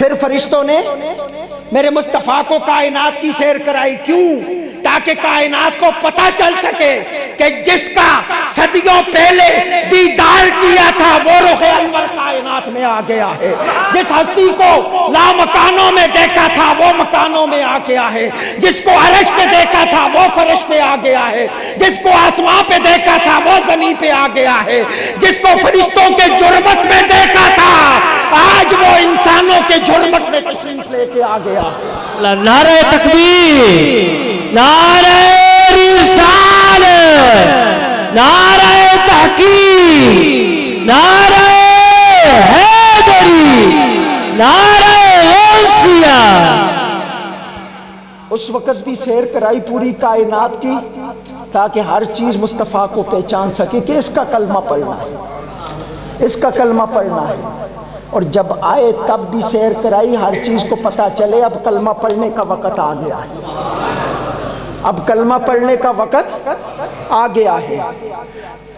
پھر فرشتوں نے میرے مصطفیٰ کو کائنات کی سیر کرائی، کیوں؟ تاکہ کائنات کو پتہ چل سکے کہ جس کا صدیوں پہلے دیدار کیا تھا وہ رخ انور کائنات میں آ گیا ہے، جس ہستی کو لامکانوں میں دیکھا تھا وہ مکانوں میں آ گیا ہے، جس کو عرش پہ دیکھا تھا وہ فرش پہ آ گیا ہے، جس کو آسمان پہ دیکھا تھا وہ زمین پہ آ گیا ہے، جس کو فرشتوں کے جرمت میں دیکھا تھا آج وہ انسانوں کے جرمت میں تشریف لے کے آ گیا۔ نعرہ تکبیر، نعرہ رسالت، نعرہ تحقیق، نعرہ حیدری، نعرہ غوثیہ۔ اس وقت بھی سیر کرائی پوری کائنات کی تاکہ ہر چیز مصطفیٰ کو پہچان سکے کہ اس کا کلمہ پڑھنا ہے، اس کا کلمہ پڑھنا ہے۔ اور جب آئے تب بھی سیر کرائی، ہر چیز کو پتہ چلے اب کلمہ پڑھنے کا وقت آ گیا ہے، اب کلمہ پڑھنے کا وقت آ گیا ہے۔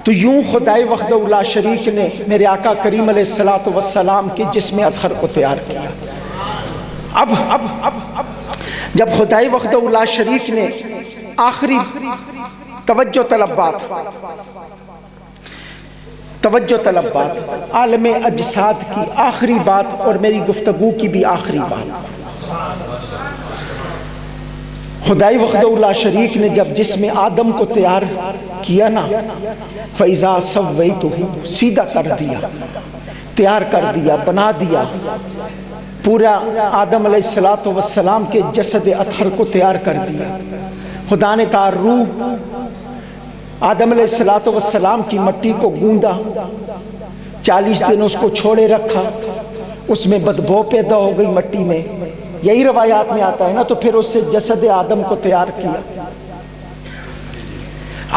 تو یوں خدائے وحدہ لا شریک نے میرے آقا کریم علیہ الصلوۃ والسلام کے جسم اطہر کو تیار کیا۔ اب جب خدائے وحدہ لا شریک نے آخری توجہ طلب بات عالم اجساد کی آخری بات اور میری گفتگو کی بھی آخری بات، خدائے وحدہ لا شریک نے جب جسم آدم کو تیار کیا نا، فَإِذَا سَوَّيْتُهُ، سیدھا کر دیا، تیار کر دیا، بنا دیا، پورا آدم علیہ السلام کے جسد اطہر کو تیار کر دیا۔ خدا نے کہا روح، آدم علیہ السلام کی مٹی کو گوندا، 40 دن اس کو چھوڑے رکھا، اس میں بدبو پیدا ہو گئی مٹی میں، یہی روایات میں آتا ہے نا، تو پھر اس سے جسد آدم کو تیار کیا۔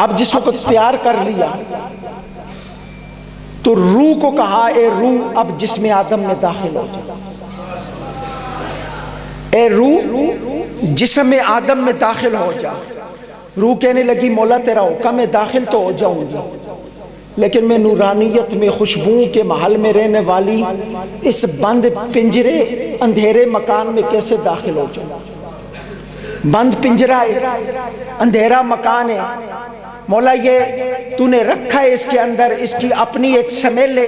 اب جس وقت تیار کر لیا تو روح کو کہا اے روح اب جسم آدم میں داخل ہو جا، اے روح جسم آدم میں داخل ہو جا۔ روح کہنے لگی مولا تیرا حکم ہے داخل تو ہو جاؤں گی، لیکن میں نورانیت میں خوشبو کے محل میں رہنے والی اس بند پنجرے اندھیرے مکان میں کیسے داخل ہو جاؤں؟ بند پنجرہ ہے، اندھیرا مکان ہے، مولا یہ تو نے رکھا ہے اس کے اندر، اس کی اپنی ایک سمیل ہے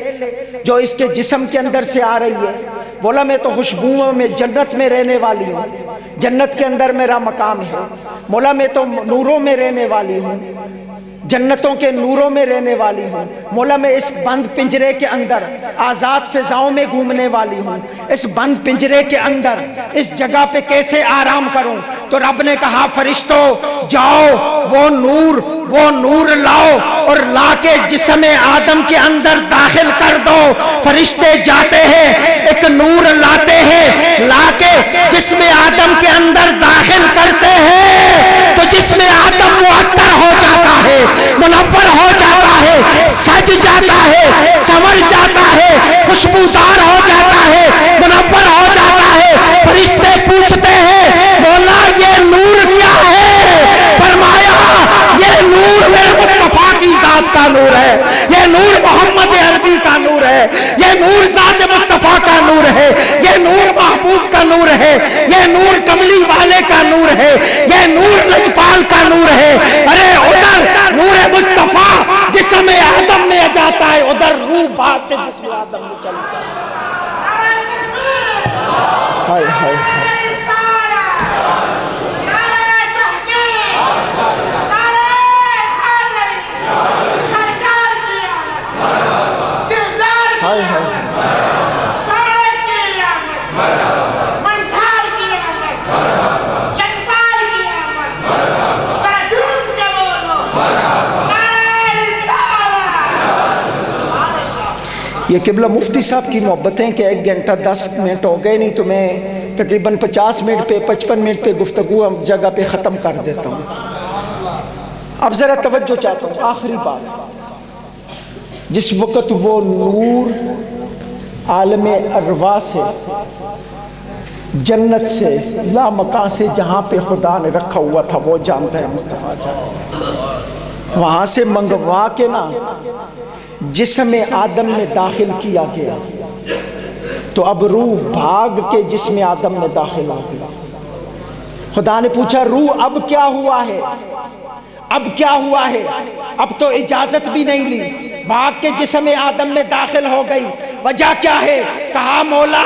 جو اس کے جسم کے اندر سے آ رہی ہے۔ بولا میں تو خوشبوؤں میں جنت میں رہنے والی ہوں، جنت کے اندر میرا مقام ہے۔ مولا میں تو نوروں میں رہنے والی ہوں، جنتوں کے نوروں میں رہنے والی ہوں۔ مولا میں اس بند پنجرے کے اندر آزاد فضاؤں میں گھومنے والی ہوں، اس بند پنجرے کے اندر اس جگہ پہ کیسے آرام کروں؟ تو رب نے کہا فرشتوں جاؤ وہ نور لاؤ اور لا کے جسم آدم کے اندر داخل کر دو۔ فرشتے جاتے ہیں ایک نور لاتے ہیں، لا کے جسم آدم کے اندر داخل کرتے ہیں تو جسم آدم معطر ہو جاتا ہے، منور ہو جاتا ہے، سج جاتا ہے، سنور جاتا ہے، خوشبودار ہو جاتا ہے، منور ہو جاتا ہے۔ فرشتے پوچھتے ہیں مولا یہ نور کیا ہے؟ فرمایا یہ نور میرے مصطفیٰ کی ذات کا نور ہے، یہ نور محمد عربی کا نور ہے، یہ نور ذات مصطفیٰ کا نور ہے، یہ نور محبوب کا نور ہے، یہ نور کملی والے کا نور ہے، یہ نور لجپال کا نور ہے۔ ارے ادھر نور مصطفیٰ جسم آدم میں جاتا ہے، ادھر روح بھاگ کے جسم آدم میں چلتا ہے۔ ہائے ہائے یہ قبلہ مفتی صاحب کی محبتیں کہ 1 گھنٹہ 10 منٹ ہو گئے، نہیں تو میں تقریباً 50 منٹ پہ 55 منٹ پہ گفتگو جگہ پہ ختم کر دیتا ہوں۔ اب ذرا توجہ چاہتا ہوں، آخری بات، جس وقت وہ نور عالم ارواح سے، جنت سے، لا مکان سے جہاں پہ خدا نے رکھا ہوا تھا وہ جانتا ہے مصطفیٰ جانتا، وہاں سے منگوا کے نا جسم آدم میں داخل کیا گیا تو تو اب روح بھاگ کے جسم آدم میں داخل ہو گئی۔ خدا نے پوچھا روح اب کیا ہوا ہے؟ اب کیا ہوا ہے؟ اب تو اجازت بھی نہیں لی، بھاگ کے جسم آدم میں داخل ہو گئی۔ وجہ کیا ہے؟ کہا مولا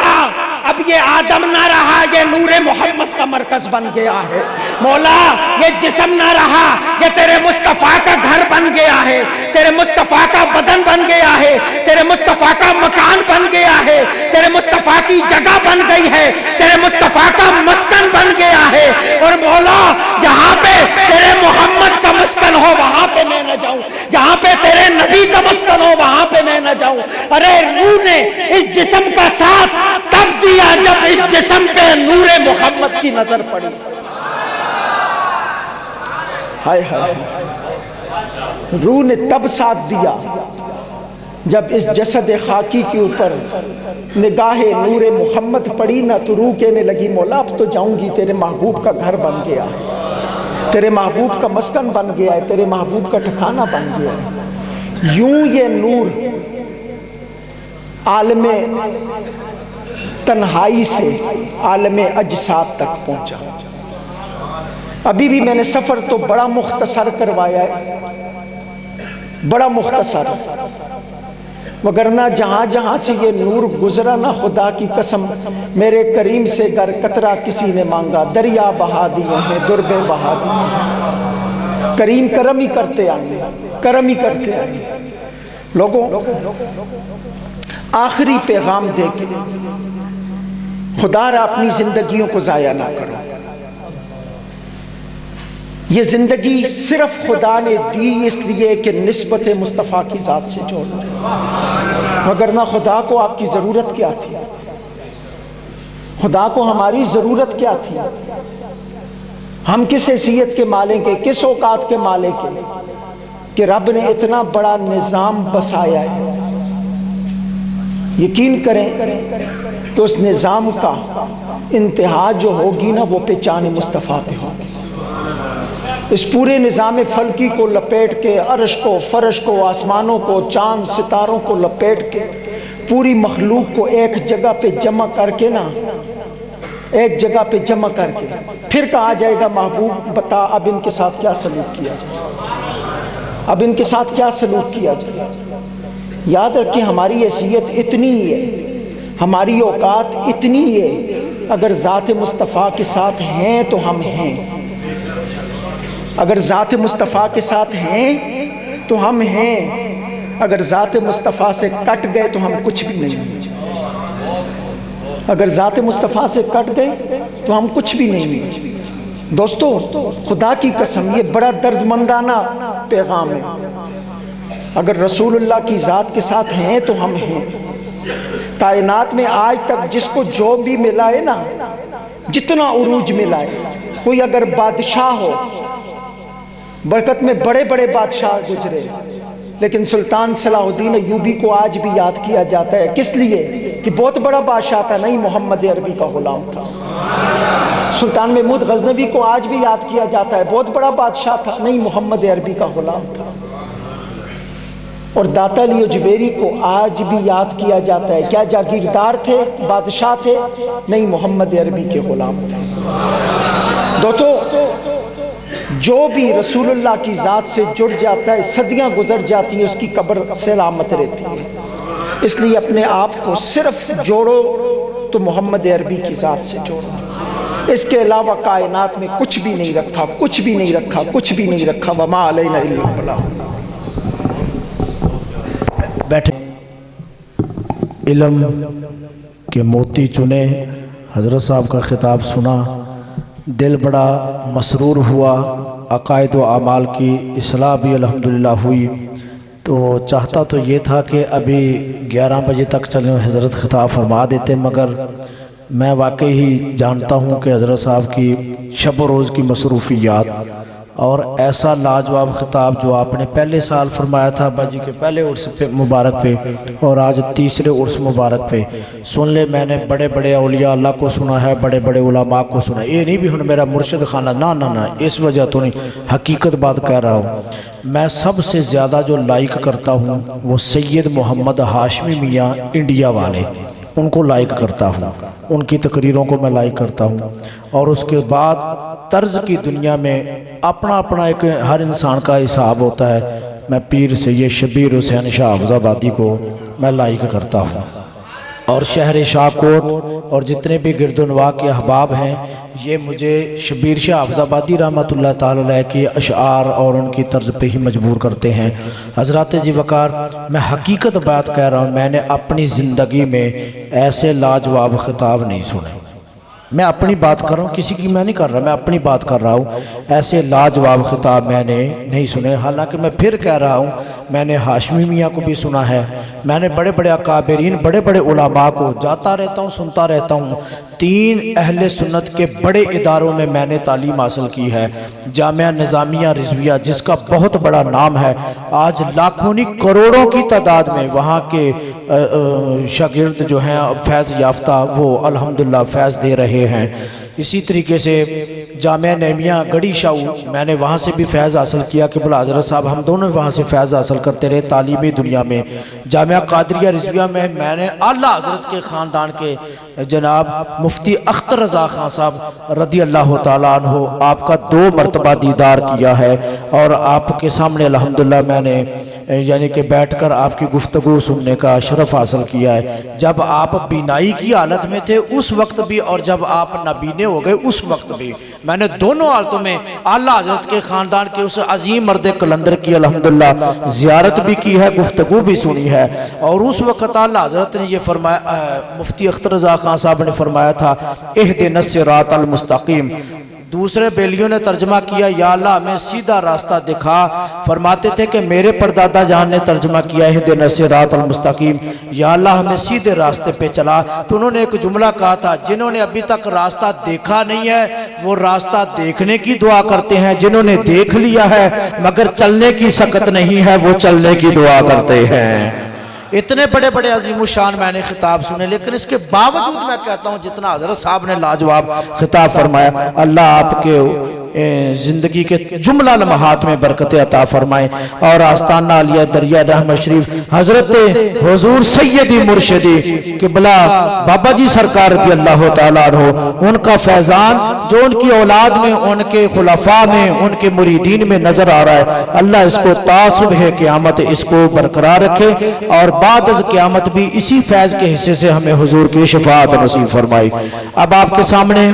اب یہ آدم نہ رہا، یہ نور محمد کا مرکز بن گیا ہے۔ مولا یہ جسم نہ رہا، یہ تیرے مصطفیٰ کا گھر بن گیا ہے، تیرے مصطفیٰ کا بدن بن گیا ہے، تیرے مصطفیٰ کا مکان بن گیا ہے، تیرے مصطفیٰ کی جگہ بن گئی ہے، تیرے مصطفیٰ کا مسکن بن گیا ہے۔ اور مولا جہاں پہ تیرے محمد کا مسکن ہو وہاں پہ میں نہ جاؤں، جہاں پہ تیرے نبی کا مسکن ہو وہاں پہ میں نہ جاؤں۔ ارے روح نے اس جسم کا ساتھ تب دیا جب اس جسم پہ نور محمد کی نظر پڑی۔ ہائے ہائے، روح نے تب ساتھ دیا جب اس جسد خاکی کے اوپر نگاہ نور محمد پڑی نا، تو روح کہنے لگی مولا اب تو جاؤں گی، تیرے محبوب کا گھر بن گیا ہے، تیرے محبوب کا مسکن بن گیا ہے، تیرے محبوب کا ٹھکانہ بن گیا ہے۔ یوں یہ نور عالم تنہائی سے عالم اجساد تک پہنچا۔ ابھی بھی میں نے سفر تو بڑا مختصر کروایا ہے، بڑا مختصر، وگرنہ جہاں جہاں سے یہ نور گزرا نا، خدا کی قسم میرے کریم سے گر قطرہ کسی نے مانگا، دریا بہا دیے ہیں، دربے بہا دیے ہیں۔ کریم کرم ہی کرتے آئیں، کرم ہی کرتے آئیں۔ لوگوں آخری پیغام دے کے خدا را اپنی زندگیوں کو ضائع نہ کرو۔ یہ زندگی صرف خدا نے دی اس لیے کہ نسبت مصطفیٰ کی ذات سے جوڑ دے، وگرنہ خدا کو آپ کی ضرورت کیا تھی؟ خدا کو ہماری ضرورت کیا تھی؟ ہم کس حیثیت کے مالک ہیں، کس اوقات کے مالک ہیں کہ رب نے اتنا بڑا نظام بسایا ہے۔ یقین کریں کہ اس نظام کا انتہا جو ہوگی نا وہ پہچان مصطفیٰ پہ ہوگی۔ اس پورے نظام فلکی کو لپیٹ کے، عرش کو، فرش کو، آسمانوں کو، چاند ستاروں کو لپیٹ کے، پوری مخلوق کو ایک جگہ پہ جمع کر کے نا، ایک جگہ پہ جمع کر کے پھر کہا جائے گا محبوب بتا اب ان کے ساتھ کیا سلوک کیا جائے، اب ان کے ساتھ کیا سلوک کیا جائے۔ یاد رکھیں ہماری حیثیت اتنی ہی ہے، ہماری اوقات اتنی ہی ہے، اگر ذات مصطفیٰ کے ساتھ ہیں تو ہم ہیں، اگر ذات مصطفیٰ کے ساتھ ہیں تو ہم ہیں، اگر ذات مصطفیٰ سے کٹ گئے تو ہم کچھ بھی نہیں ہیں، اگر ذات مصطفیٰ سے کٹ گئے تو ہم کچھ بھی نہیں ہیں۔ دوستو خدا کی قسم یہ بڑا دردمندانہ پیغام ہے۔ اگر رسول اللہ کی ذات کے ساتھ ہیں تو ہم ہیں۔ کائنات میں آج تک جس کو جو بھی ملا ہے نا، جتنا عروج ملا ہے، کوئی اگر بادشاہ ہو، برکت میں بڑے بڑے بادشاہ گزرے، لیکن سلطان صلاح الدین ایوبی کو آج بھی یاد کیا جاتا ہے، کس لیے کہ بہت بڑا بادشاہ تھا، نہیں محمد عربی کا غلام تھا۔ سلطان محمود غزنوی کو آج بھی یاد کیا جاتا ہے، بہت بڑا بادشاہ تھا، نہیں محمد عربی کا غلام تھا۔ اور داتا علی اجبیری کو آج بھی یاد کیا جاتا ہے، کیا جاگیردار تھے، بادشاہ تھے؟ نہیں محمد عربی کے غلام تھے۔ دوستو جو بھی رسول اللہ کی ذات سے جڑ جاتا ہے، صدیاں گزر جاتی ہیں، اس کی قبر سلامت رہتی ہے۔ اس لیے اپنے آپ کو صرف جوڑو تو محمد عربی کی ذات سے جوڑو، اس کے علاوہ کائنات میں کچھ بھی نہیں رکھا، کچھ بھی نہیں رکھا، کچھ بھی نہیں رکھا۔ وما علینا الا البلاغ۔ بیٹھے علم کے موتی چنے، حضرت صاحب کا خطاب سنا، دل بڑا مسرور ہوا، عقائد و اعمال کی اصلاح بھی الحمدللہ ہوئی۔ تو چاہتا تو یہ تھا کہ ابھی 11 بجے تک چلیں، حضرت خطاب فرما دیتے، مگر میں واقعی ہی جانتا ہوں کہ حضرت صاحب کی شب و روز کی مصروفیات، اور ایسا لاجواب خطاب جو آپ نے پہلے سال فرمایا تھا ابا جی کے پہلے عرس پہ مبارک پہ، اور آج تیسرے عرس مبارک پہ سن لے۔ میں نے بڑے بڑے اولیاء اللہ کو سنا ہے، بڑے بڑے علماء کو سنا ہے، یہ نہیں بھی ہن میرا مرشد خانہ، نہ اس وجہ تو نہیں، حقیقت بات کہہ رہا ہوں۔ میں سب سے زیادہ جو لائک کرتا ہوں وہ سید محمد ہاشمی میاں انڈیا والے، ان کو لائک کرتا ہوں، ان کی تقریروں کو میں لائک کرتا ہوں، اور اس کے بعد طرز کی دنیا میں اپنا اپنا ایک ہر انسان کا حساب ہوتا ہے۔ میں پیر سید شبیر حسین شاہ حافظ آبادی کو میں لائک کرتا ہوں، اور شہر شاہکوٹ اور جتنے بھی گرد و نواح کے احباب ہیں یہ مجھے شبیر شاہ حافظ آبادی رحمۃ اللہ تعالی علیہ کی اشعار اور ان کی طرز پہ ہی مجبور کرتے ہیں۔ حضرات جی وقار، میں حقیقت بات کہہ رہا ہوں، میں نے اپنی زندگی میں ایسے لاجواب خطاب نہیں سنے۔ میں اپنی بات کر رہا ہوں، کسی کی میں نہیں کر رہا، میں اپنی بات کر رہا ہوں۔ ایسے لاجواب خطاب میں نے نہیں سنے۔ حالانکہ میں پھر کہہ رہا ہوں، میں نے ہاشمی میاں کو بھی سنا ہے، میں نے بڑے بڑے اکابرین، بڑے بڑے علماء کو جاتا رہتا ہوں، سنتا رہتا ہوں۔ 3 اہل سنت کے بڑے اداروں میں نے تعلیم حاصل کی ہے۔ جامعہ نظامیہ رضویہ جس کا بہت بڑا نام ہے، آج لاکھوں نہیں کروڑوں کی تعداد میں وہاں کے شاگرد جو ہیں فیض یافتہ، وہ الحمدللہ فیض دے رہے ہیں۔ اسی طریقے سے جامعہ نعیمیہ گڑھی شاہو، میں نے وہاں سے بھی فیض حاصل کیا کہ بلا حضرت صاحب ہم دونوں وہاں سے فیض حاصل کرتے رہے تعلیمی دنیا میں۔ جامعہ قادریہ رضویہ میں نے اعلیٰ حضرت کے خاندان کے جناب مفتی اختر رضا خان صاحب رضی اللہ تعالیٰ عنہ، آپ کا 2 مرتبہ دیدار کیا ہے، اور آپ کے سامنے الحمدللہ میں نے یعنی کہ بیٹھ کر آپ کی گفتگو سننے کا شرف حاصل کیا ہے۔ جب آپ بینائی کی حالت میں تھے اس وقت بھی، اور جب آپ نابینے ہو گئے اس وقت بھی، میں نے دونوں حالتوں میں اعلیٰ حضرت کے خاندان کے اس عظیم مرد قلندر کی الحمدللہ زیارت بھی کی ہے، گفتگو بھی سنی ہے۔ اور اس وقت اعلیٰ حضرت نے یہ فرمایا، مفتی اختر رضا خان صاحب نے فرمایا تھا، اہدنا الصراط المستقیم۔ دوسرے بیلیوں نے ترجمہ کیا، یا اللہ ہمیں سیدھا راستہ دکھا۔ فرماتے تھے کہ میرے پردادا جان نے ترجمہ کیا، اہدنا الصراط المستقیم، یا اللہ ہمیں سیدھے راستے پہ چلا۔ تو انہوں نے ایک جملہ کہا تھا، جنہوں نے ابھی تک راستہ دیکھا نہیں ہے وہ راستہ دیکھنے کی دعا کرتے ہیں، جنہوں نے دیکھ لیا ہے مگر چلنے کی سکت نہیں ہے وہ چلنے کی دعا کرتے ہیں۔ اتنے بڑے بڑے عظیم الشان میں نے خطاب سنے، لیکن اس کے باوجود میں کہتا ہوں جتنا حضرت صاحب نے لاجواب خطاب فرمایا، اللہ آپ کے زندگی کے جملہ لمحات میں برکت عطا فرمائے۔ اور آستانہ علیہ دریا رحمت شریف حضرت حضور سیدی مرشدی قبلہ بابا جی سرکار رضی اللہ تعالیٰ عنہ، ان کا فیضان جو ان کی اولاد میں، ان کے خلفاء میں، ان کے مریدین میں نظر آ رہا ہے، اللہ اس کو تا صبح قیامت اس کو برقرار رکھے، اور بعد از قیامت بھی اسی فیض کے حصے سے ہمیں حضور کی شفاعت نصیب فرمائی۔ اب آپ کے سامنے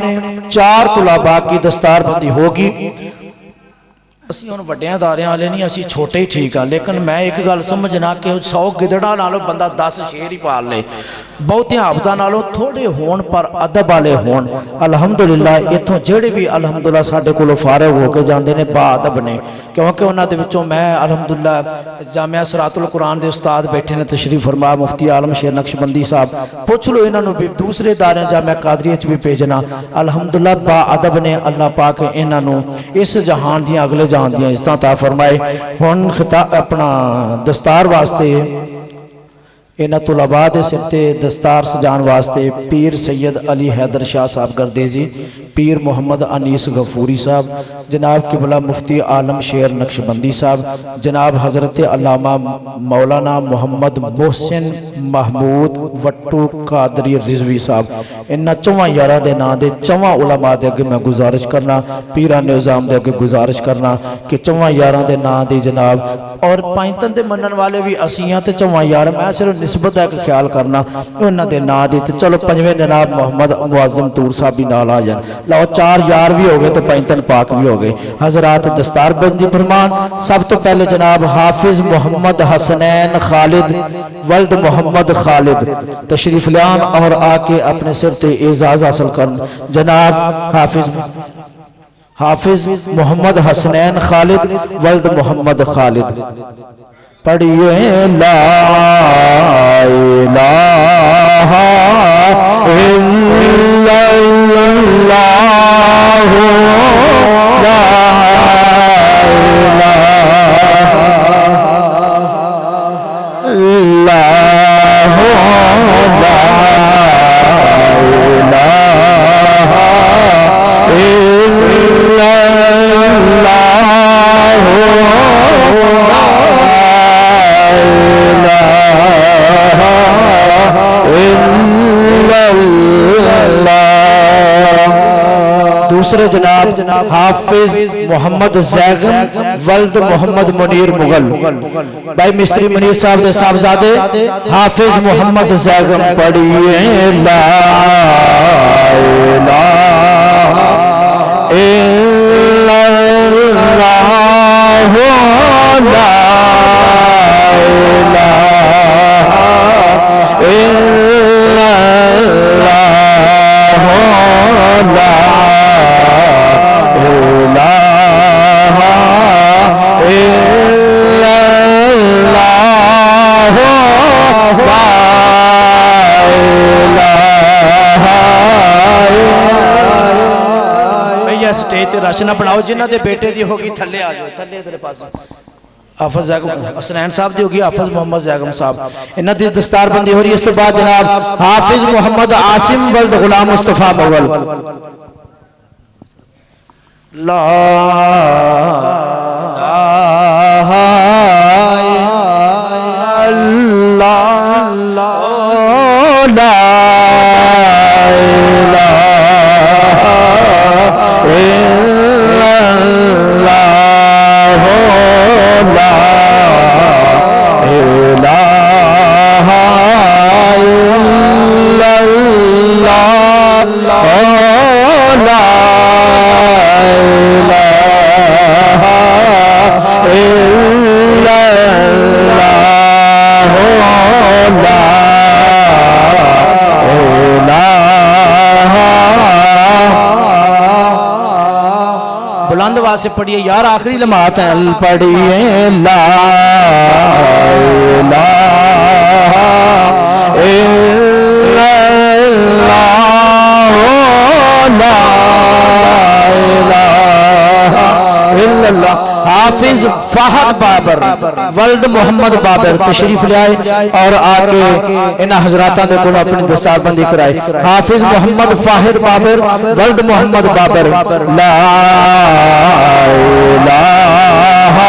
4 طلباء کی دستار بندی ہوگی۔ اسی ان بڑیاں داریاں والے نہیں، اسی چھوٹے ہی ٹھیک ہیں، لیکن میں ایک گل سمجھنا کہ 100 گدڑا نالوں بندہ 10 شیر ہی پال لے، بہتے حافظہ نالوں تھوڑے ہون پر ادب والے ہون۔ الحمدللہ اتھوں جڑے بھی الحمدللہ ساڈے کولوں فارغ ہو کے جاندے نے با ادب نے، کیونکہ انہاں دے وچوں میں الحمدللہ جامعہ صراط القرآن دے استاد بیٹھے نے تشریف فرما، مفتی عالم شیر نقشبندی صاحب، پوچھ لو انہاں نوں بھی دوسرے ادارے جامعہ قادریہ وچ بھی بھیجنا۔ الحمدللہ با ادب نے، اللہ پاک انہاں نوں اس جہان دیاں اگلے جہان دیاں عزتاں عطا فرمائے۔ ہن خطاب اپنا دستار واسطے انہاں طلباء دے سر تے دستار سجان واسطے پیر سید علی حیدر شاہ صاحب گردیزی، پیر محمد انیس غفوری صاحب، جناب قبلہ مفتی عالم شیر نقشبندی صاحب، جناب حضرت علامہ مولانا محمد محسن محمود وٹو قادری رضوی صاحب، انہاں 4 یاراں دے نام دے 4 علماء دے اگے میں گزارش کرنا، پیران نظام دے اگے گزارش کرنا کہ 4 یاراں دے نام دی جناب، اور پائنتن دے منن والے بھی اسیاں تے 4 یار، میں صرف نسبت ہے کہ خیال کرنا انہاں دے نام دی تے چلو 5ویں جناب محمد معظم طور صاحب بھی نال آ جان، لو 4 یار بھی ہو گئے تو 5 پاک بھی ہو گئے۔ حضرات دستار بندی فرمان، سب تو پہلے جناب حافظ محمد حسنین خالد ولد محمد خالد تشریف لیان اور آ کے اپنے سر تے اعزاز حاصل کرن۔ جناب حافظ محمد حسنین خالد ولد محمد خالد، پڑھیے لا الہ الا اللہ، لا الہ الا اللہ، لا الہ الا اللہ، دوسرے جناب حافظ محمد زیغم ولد محمد منیر مغل بھائی مستری منیر صاحب دے صاحبزادے حافظ محمد زیغم پڑھیے لا الہ الا اللہ لا الہ الا اللہ لا الہ الا اللہ لا الہ سٹیج تے رش نہ بناؤ جنہ دے بیٹے دی ہوگی تھلے آ جاؤ تھلے ادھر پاس حافظ زیغم حسنین صاحب دی ہوگی حافظ محمد زیغم صاحب انہاں دی دستار بندی ہو رہی ہے اس تو بعد جناب حافظ محمد عاصم ولد غلام مصطفیٰ مغل لا بلند آواز سے پڑھیے یار آخری لمحات ہیں پڑھیے لا الہ الا اللہ لا الہ الا اللہ حافظ فہد بابر ولد محمد بابر تشریف لے آئے اور آکے انہا حضراتہ دے کل اپنی دستار بندی کرائے حافظ محمد فہد بابر ولد محمد بابر لا الہ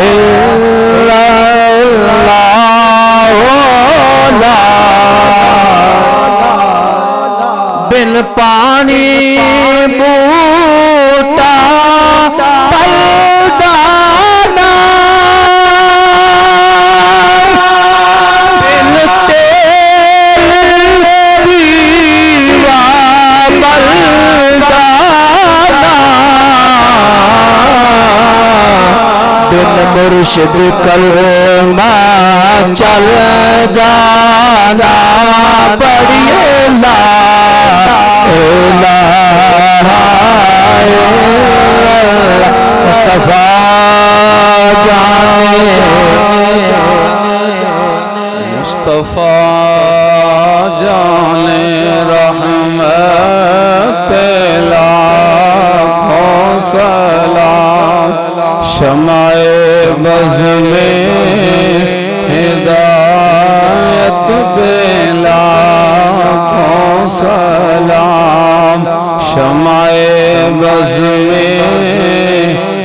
الا اللہ لا بن پانی موٹا پلدانا بن تیل دیوا بلدانا بن مرشد کلمہ چل جانا پڑھیے لا الہ مصطفیٰ جانے مصطفیٰ جانے رحمت لاکھوں سلام شمع بز میں ہدایت پہ لاکھوں سلام شمع بز میں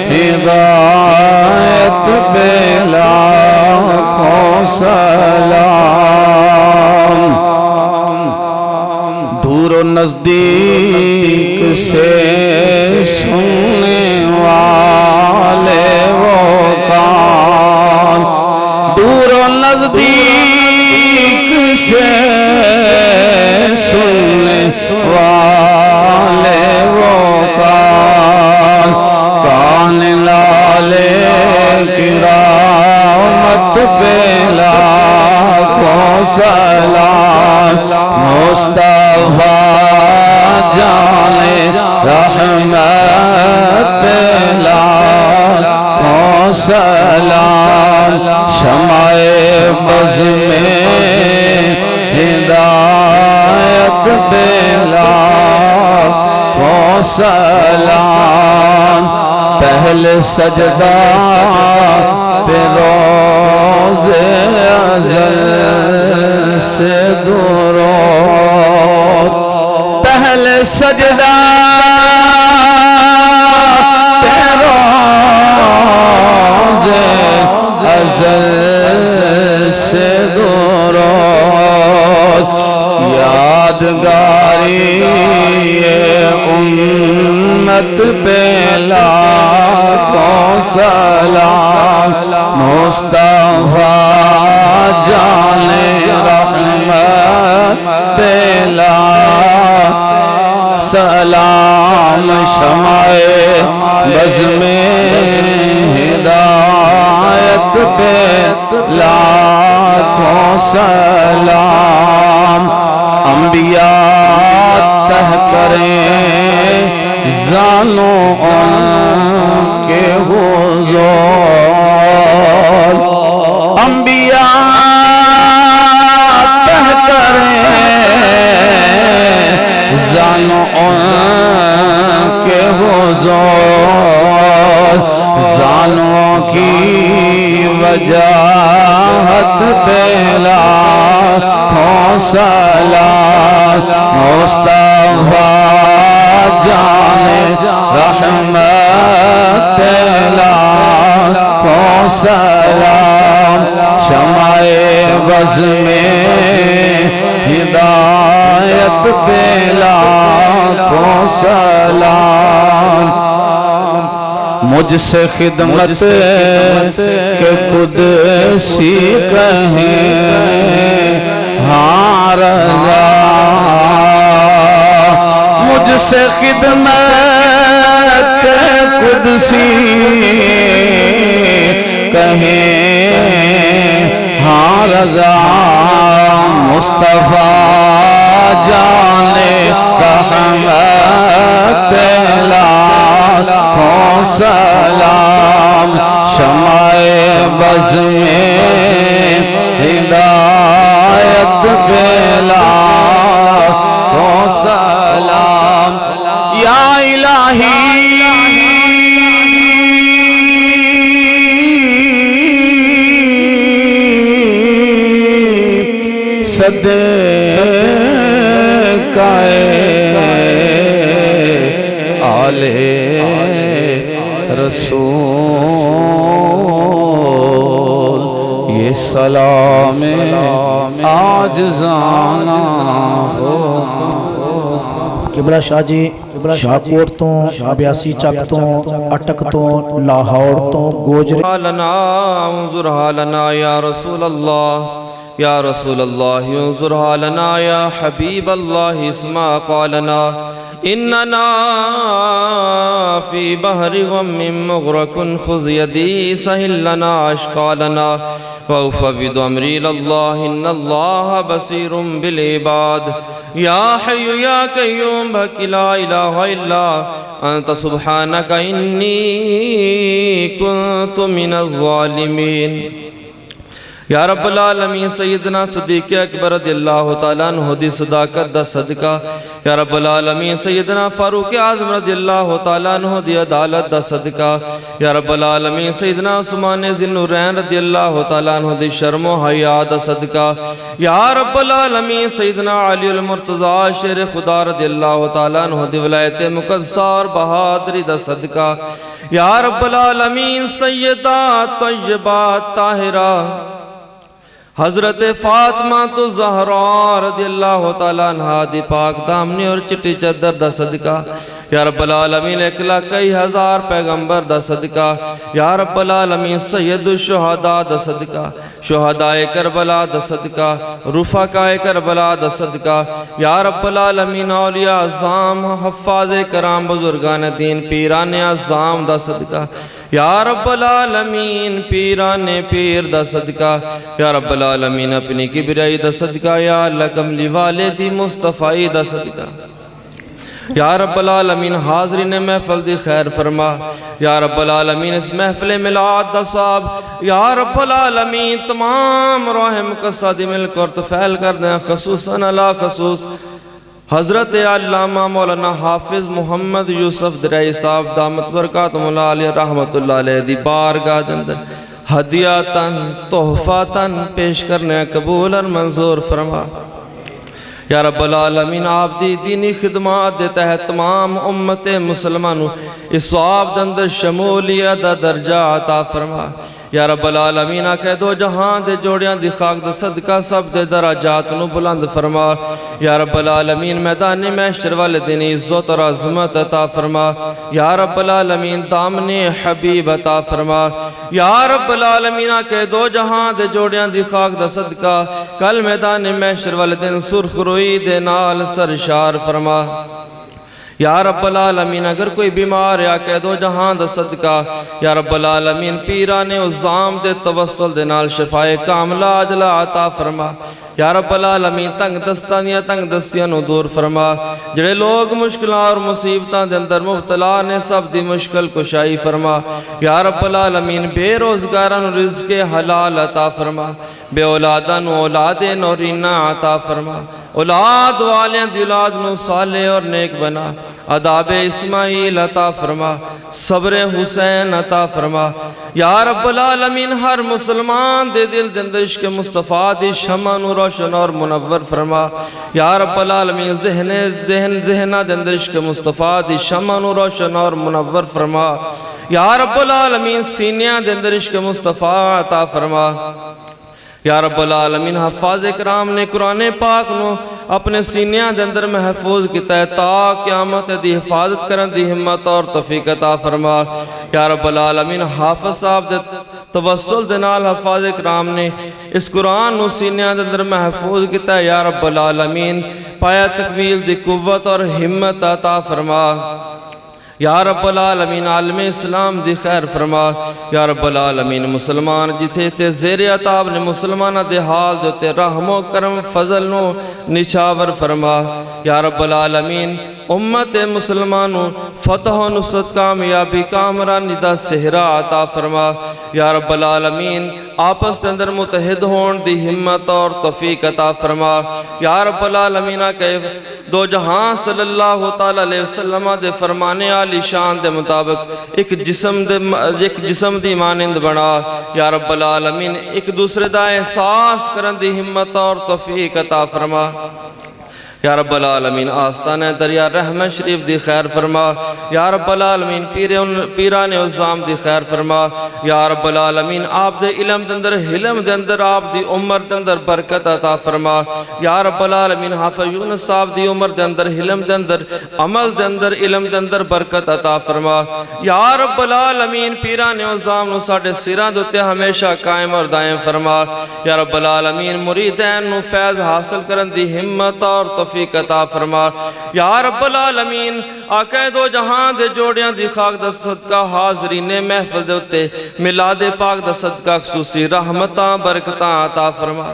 ہدایت پہ لاکھوں سلام دور و نزدیک سے سننے والے وہ کان دور و نزدیک سے سننے والے وہ کان کان لالے کرامت پہ لاکھوں سلام مصطفیٰ جانے رحمت پہ لاکھوں سلام شمع بز میں ہدایت پہ لاکھوں سلام پہلے سجدہ پہ روز ازل سے درود پہلے سجدہ پہ روز ازل سے درود یادگاری امت شخصیت پہ لاکھوں سلام مصطفیٰ جان رحمت پہ لاکھوں سلام شمع بز میں ہدایت پہ لاکھوں سلام انبیاء تہ کریں زانوں ان کے حضور انبیاء تہ کریں زانوں ان کے حضور زانوں کی وجاہت پہ لاکھوں سلام مصطفیٰ جان رحمت پہ لاکھوں سلام شمع بز میں ہدایت پہ لاکھوں سلام مجھ سے خدمت کے قدسی کہیں ہاں رضا مجھ سے خدمت کے قدسی کہیں ہاں رضا مصطفیٰ جان رحمت لاکھوں سلام شمع بز میں ہدایت پہ لاکھوں سلام یا الہی صدقہ آل رسول یہ سلام عاجزانہ ہو قبلہ شاہ جی شاہکوٹ تو بیاسی چک تو اٹک تو لاہور تو گوجر لنا انظر حالنا یا رسول اللہ یا رسول اللہ انظر حالنا یا حبیب اللہ اسمع قالنا اننا فی بحر غم مغرق خذ یدی سہل لنا اشقالنا وافوض امری اللہ ان اللہ بصیر بالعباد یا حی یا قیوم بک لا الہ الا انت سبحانک انی کنت من الظالمین یا رب العالمین سیدنا صدیق اکبر رضی اللہ تعالیٰ عنہ دی صداقت دا صدقہ یا رب العالمین سیدنا فاروق اعظم رضی اللہ تعالیٰ عنہ دی عدالت دا صدقہ یا رب العالمین سیدنا عثمان ذی النورین رضی اللہ تعالیٰ عنہ دی شرم و حیا دا صدقہ یا رب العالمین سیدنا علی المرتضی شیر خدا رضی اللہ تعالیٰ عنہ دی ولایت مقدسہ اور بہادری دا صدقہ یا رب العالمین سیدہ طیبہ طاہرہ حضرت فاطمہ تو زہرا رضی اللہ تعالیٰ عنہ دی پاک دامنی اور چٹی چدر دا صدقہ یا رب العالمین 1,00,000 پیغمبر دا صدقہ یا رب العالمین سید الشہداء دا صدقہ شہداء کربلا دا صدقہ رفقاء کربلا دا صدقہ یا رب العالمین اولیاء اعظام حفاظ کرام بزرگان دین پیران اعظام دا صدقہ یا رب العالمین پیران پیر دا صدقہ یا رب العالمین اپنی کبریائی دا صدقہ یا اللہ کملی والدی مصطفی دا صدقہ یا رب العالمین حاضرین محفل دی خیر فرما یا رب العالمین اس محفل ملاد دا صاحب یا رب العالمین تمام روح مقصہ دی مل کر تفعیل کر دیں خصوصاً اللہ خصوص حضرت علامہ مولانا حافظ محمد یوسف درائی صاحب دامت برکاتم اللہ علیہ رحمت اللہ علیہ دی بارگاہ اندر ہدیاتاً تحفاتاً پیش کرنے قبول اور منظور فرما یا رب العالمین آپ دی دینی خدمات دیتا ہے تمام امت مسلمانوں اس صحاب اندر شمولیت درجہ عطا فرما یا رب العالمین کہ دو جہاں دے جوڑیاں دی خاک دا صدقہ سب دے درجات نو بلند فرما یا رب العالمین میدان محشر والے دن عزت اور عظمت عطا فرما یا رب العالمین دامن حبیب عطا فرما یا رب العالمین کہ دو جہاں دے جوڑیاں دی خاک دا صدقہ کل میدان محشر والے دن سرخ روئی دے نال سرشار فرما یا رب العالمین اگر کوئی بیمار یا کہ دو جہاں دا صدقہ یا رب العالمین پیران عظام دے توسل دے نال شفائے کاملہ عجلہ عطا فرما یا رب العالمین تنگ دستانیاں تنگ دستیاں نو دور فرما جڑے لوگ مشکلات اور مصیبتاں دے اندر مبتلا نے سب دی مشکل کشائی فرما یا رب العالمین بے روزگاراں نو رزق حلال عطا فرما بے اولاداں نو اولاد نورینہ عطا فرما اولاد والیاں دی اولاد نو صالح اور نیک بنا عذاب اسماعیل عطا فرما صبر حسین عطا فرما یا رب العالمین ہر مسلمان دے دل دے اندر عشق مصطفیٰ دی شمع نو روشن اور منور فرما یا رب العالمین ذہنہ دے اندر عشق مصطفیٰ دی شمع نو روشن اور منور فرما یا رب العالمین سینیاں دے اندر عشق مصطفیٰ عطا فرما یا رب العالمین حفاظ اکرام نے قرآن پاک نو اپنے سینیاں دے اندر محفوظ کیتا ہے تا قیامت دی حفاظت کرن دی ہمت اور توفیق عطا فرما یا رب العالمین حافظ صاحب دے توسل دے نال حفاظ اکرام نے اس قرآن نو سینیاں دے اندر محفوظ کیتا ہے یا رب العالمین پایا تکمیل دی قوت اور ہمت عطا فرما یا رب العالمین عالم اسلام دی خیر فرما یا رب العالمین مسلمان جتھے تے زیر عطاب نے مسلمانہ دے حال دیتے رحم و کرم فضل نو نچاور فرما یا رب العالمین امت مسلمانوں فتح و نصرت کامیابی کامرانی دا سہرہ عطا فرما یا رب العالمین آپس کے اندر متحد ہون دی ہمت اور توفیق عطا فرما یا رب العالمین کہ دو جہاں صلی اللہ تعالیٰ علیہ وسلم دے فرمانے عالی شان دے مطابق ایک جسم دی مانند بنا یا رب العالمین ایک دوسرے دا احساس کرن دی ہمت اور توفیق عطا فرما یا رب العالمین آستانہ دریا رحمت شریف دی خیر فرما یا رب العالمین پیران عظام دی خیر فرما یا رب العالمین آپ دے علم دے اندر حلم دے اندر آپ دی عمر دے اندر برکت عطا فرما یا رب العالمین حافظ یونس صاحب دی عمر دے اندر حلم دے اندر عمل دے اندر علم دے اندر برکت عطا فرما یا رب العالمین پیران عظام نو ساڑھے سیران دوتے ہمیشہ قائم اور دائم فرما یا رب العالمین مریدین نو فیض حاصل کرن دی ہمت اور توفیق عطا فرما یا رب العالمین آقا دو جہاں دے جوڑیاں دی خاک دا صدقہ حاضرین محفل دے اتے میلاد پاک دا صدقہ خصوصی رحمتاں برکتاں عطا فرما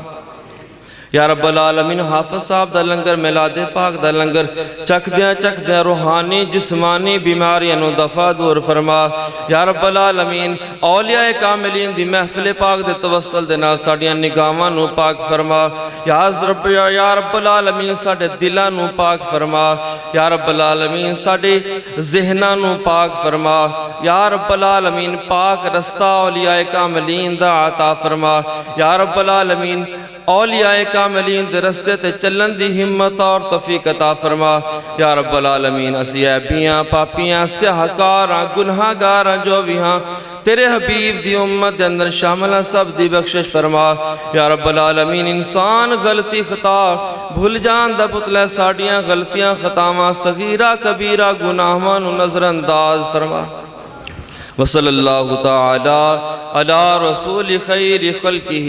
یا رب العالمین حافظ صاحب دا لنگر میلاد پاک دا لنگر چک دیا روحانی جسمانی بیماریاں نو دفع دور فرما یا رب العالمین اولیاء کاملین دی محفل پاک دے توسل دے نال ساڑیاں نگاہاں نو پاک فرما یا رب العالمین ساڑے دلاں نو پاک فرما یا رب العالمین ساڑے ذہناں نو پاک فرما یا رب العالمین پاک رستہ اولیاء کاملین دا عطا فرما یا رب العالمین اولیاء کاملین دے رستے تے چلن دی ہمت اور توفیق عطا فرما یا رب العالمین اسی عیبیاں پاپیاں سیاہکاراں گناہگاراں جو بھی ہاں تیرے حبیب دی امت دے اندر شاملہ سب دی بخشش فرما یا رب العالمین انسان غلطی خطا بھول جان دا پتلے ساڑیاں غلطیاں خطاواں صغیرہ کبیرہ گناہواں نظر انداز فرما وصلی اللہ تعالی علی رسول خیر خلقہ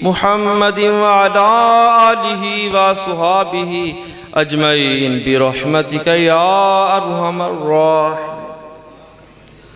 محمد وعلی آلہ وصحابہ اجمعین برحمتک یا ارحم الراحمین